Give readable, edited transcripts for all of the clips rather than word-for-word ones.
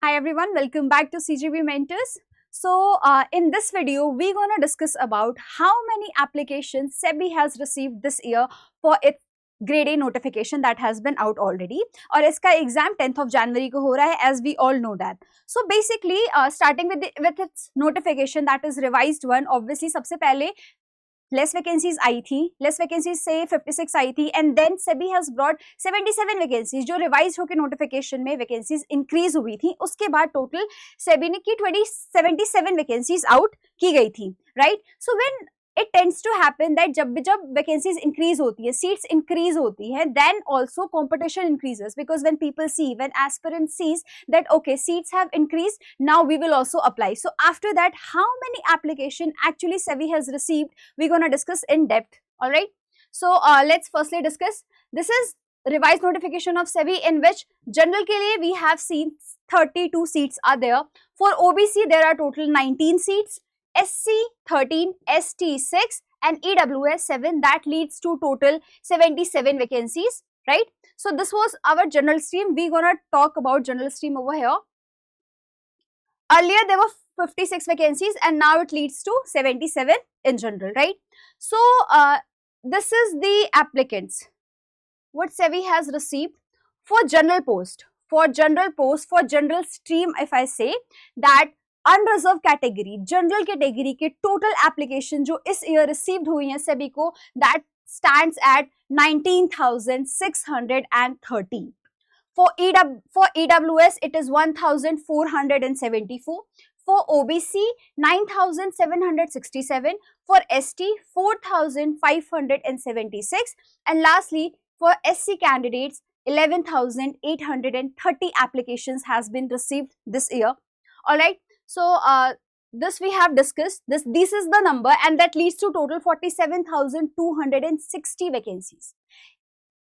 Hi everyone, welcome back to CGB Mentors. In this video, we're gonna discuss about how many applications SEBI has received this year for its grade A notification that has been out already. और इसका exam 10th of January को हो रहा है, as we all know that. So basically, starting with its notification, that is revised one. Obviously, सबसे पहले less vacancies आई थी, less vacancies से 56 आई थी and then SEBI has brought 77 vacancies जो रिवाइज होकर नोटिफिकेशन में वैकेंसीज इंक्रीज हुई थी. उसके बाद टोटल सेबी ने की 77 वैकेंसीज आउट की गई थी, right. So when it tends to happen that जब vacancies increase होती है, seats increase होती है, then also competition increases because when people see, when aspirant sees that okay, seats have increased, now we will also apply. So after that, how many application actually SEBI has received, we're going to discuss in depth. All right. So let's firstly discuss. This is revised notification of SEBI in which general के लिए we have seen 32 seats are there. For OBC there are total 19 seats. SC 13, ST 6 and EWS 7, that leads to total 77 vacancies, right? So this was our general stream. We're gonna talk about general stream over here. Earlier there were 56 vacancies and now it leads to 77 in general, right? So this is the applicants. What SEBI has received for general post. For general stream, if I say that unreserve category, general category के total application जो इस year received हुई हैं SEBI को, that stands at 19,613. For EWS it is 1,474. For OBC 9,767. For ST 4,576. And lastly for SC candidates 11,830 applications has been received this year. All right. So this we have discussed. This is the number and that leads to total 47,260 vacancies.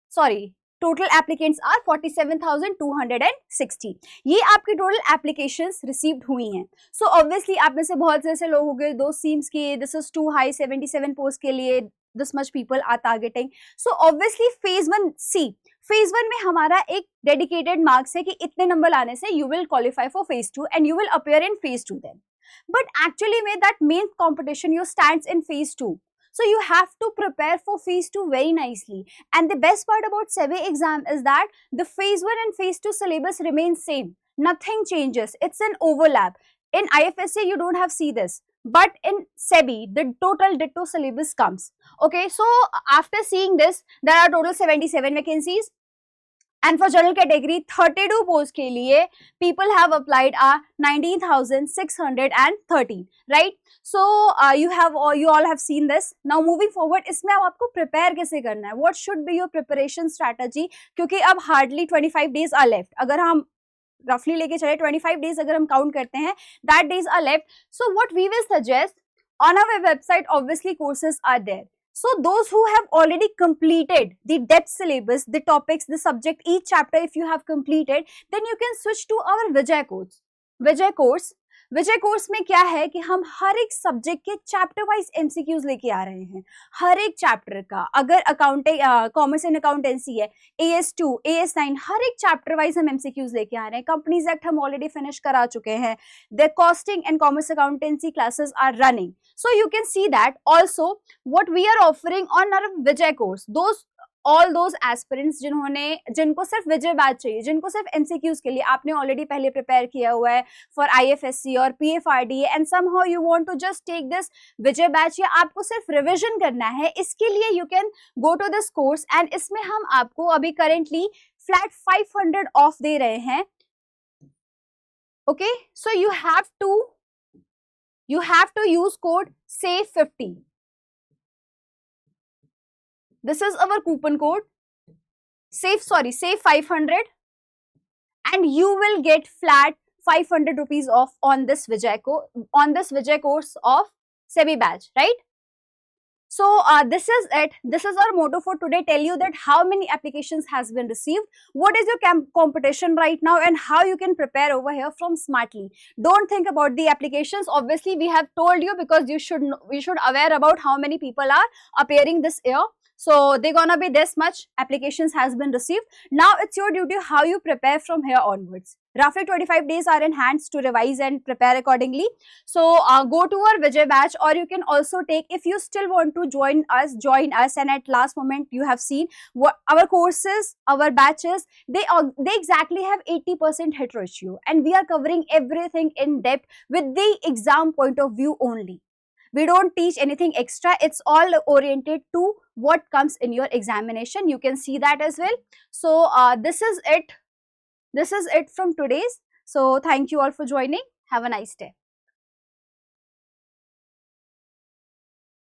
Sorry, total applicants are 47,260. ये आपकी total applications received हुई हैं. So obviously आप में से बहुत से ऐसे लोग हो गए, those seems कि this is too high, 77 post के लिए this much people are targeting. So obviously phase 1C, phase 1 में हमारा एक dedicated marks है कि इतने number लाने से you will qualify for phase 2 and you will appear in phase 2 then. But actually में that main competition you stands in phase 2. So you have to prepare for phase 2 very nicely. And the best part about SEBI exam is that the phase 1 and phase 2 syllabus remains same. Nothing changes. It's an overlap. In IFSC you don't have see this. But in SEBI, the total ditto syllabus comes. Okay, so after seeing this, there are total 77 vacancies. And for general category, 32 posts के लिए people have applied are 19,613, right? So you all have seen this. Now moving forward, इसमें अब आपको prepare कैसे करना है? What should be your preparation strategy? क्योंकि अब hardly 25 days are left. अगर हम roughly लेके चले 25 days अगर हम count करते हैं, that days are left. So what we will suggest, on our website obviously courses are there. So those who have already completed the depth syllabus, the topics, the subject, each chapter if you have completed, then you can switch to our Vijay course. Vijay course में क्या है कि हम हर एक subject के chapter wise MCQs लेके आ रहे हैं. हर एक चैप्टर का, अगर कॉमर्स एंड अकाउंटेंसी है, AS2, AS9, हर एक चैप्टर वाइज हम एमसीक्यूज लेके आ रहे हैं. कंपनीज एक्ट हम ऑलरेडी फिनिश करा चुके हैं. The costing and commerce accountancy classes are running. So you can see that also what we are offering on our Vijay course. All those aspirants जिनको सिर्फ विजय बैच चाहिए, जिनको सिर्फ MCQs के लिए आपने ऑलरेडी पहले प्रिपेयर किया हुआ है फॉर IFSC और PFRDA and somehow you want to just take this Vijay batch या आपको सिर्फ रिविजन करना है, इसके लिए you can go to this course. And इसमें हम आपको अभी करेंटली फ्लैट 500 ऑफ दे रहे हैं. Okay, so you have to use code SAVE50. This is our coupon code save 500 and you will get flat 500 rupees off on this Vijay course of SEBI batch, right? So this is it. This is our motto for today. Tell you that how many applications has been received, what is your competition right now, and how you can prepare over here from Smartly. Don't think about the applications. Obviously, we have told you because you should aware about how many people are appearing this year. So they're gonna be this much applications has been received. Now it's your duty how you prepare from here onwards. Roughly 25 days are in hands to revise and prepare accordingly. So go to our Vijay batch, or you can also take, if you still want to join us, and at last moment you have seen what our courses, our batches, they exactly have 80% hit ratio, and we are covering everything in depth with the exam point of view only. We don't teach anything extra. It's all oriented to what comes in your examination. You can see that as well. So this is it from today's. So thank you all for joining. Have a nice day.